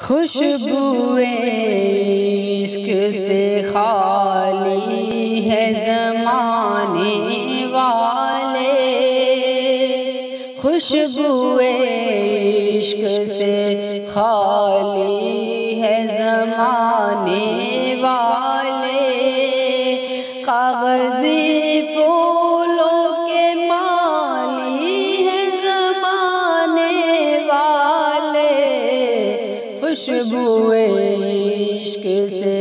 خوشبو عشق سے خالی ہے زمانے والے، خوشبو عشق سے خالی ہے زمانے والے، کاغذی پھولوں کے مالی ہے زمانے والے، خوشبو عشق سے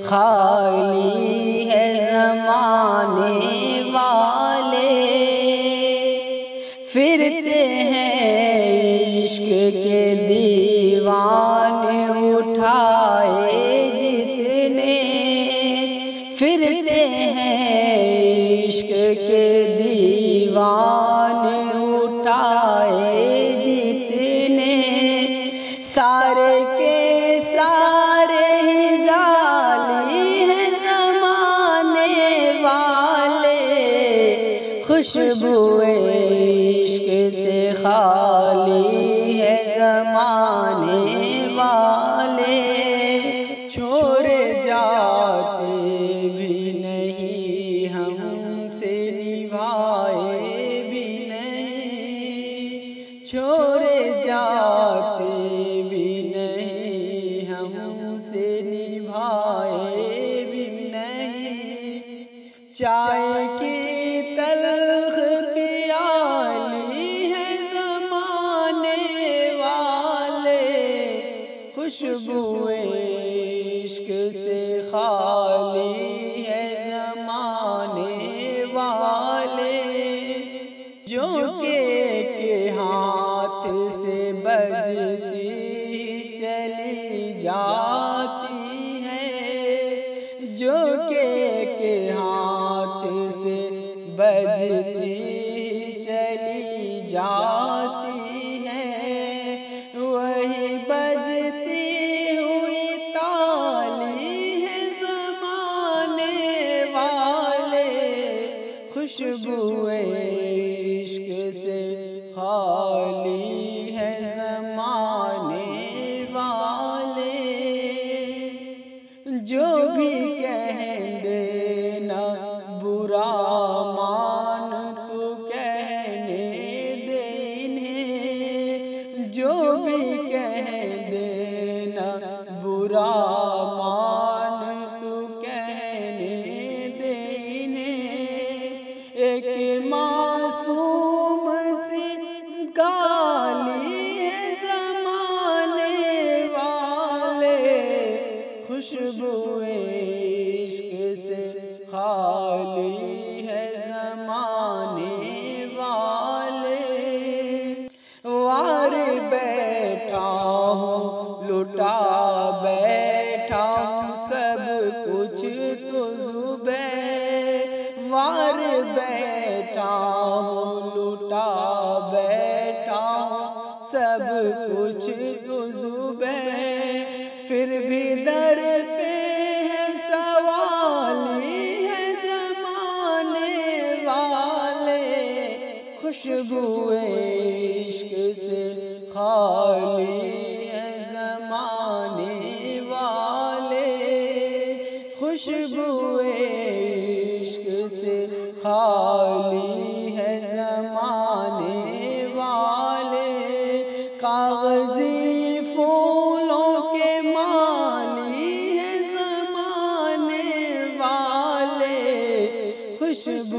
خالی ہے زمانے والے، پھرتے ہیں عشق کے دیوانے اٹھائے جتنے، پھرتے ہیں عشق کے دیوانے اٹھائے جتنے، سارے کے سارے ہی ظالی ہیں زمانے والے، خوشبو عشق سے خالی ہے زمانے والے، چھوڑے جاتے بھی نہیں ہم سے نبھائے بھی نہیں، چھوڑے جاتے سے نبھائے بھی نہیں، چائے کی تلخ پیالی ہے زمانے والے، خوشبو عشق سے خالی ہے زمانے والے، جو کہ ہاتھ سے بجتی چلی جاتی ہے، جو کہ ہاتھ سے بجتی چلی جاتی ہے، وہی بجتی ہوئی تالی ہے زمانے والے، خوشبو عشق سے خالی ہے زمانے والے، جو بھی کہہ دینا برا مان تو کہنے دے انہیں، جو بھی کہہ دینا برا مان تو کہنے دے انہیں، ایک معصوم سی گالی ہے زمانے والے، خوشبو عشق سے خالی ہے زمانے والے، وار بیٹھا ہوں لٹا بیٹھا ہوں سب کچھ تو زبیر، وار بیٹھا ہوں لٹا بیٹھا ہوں سب کچھ تو زبیر، پھر بھی در پہ ہے سوالی ہے زمانے والے، خوشبو عشق سے خالی ہے زمانے والے، خوشبو عشق سے خالی ہے زمانے والے، کاغذی پھولوں کے مالی ہے زمانے والے، خوشبو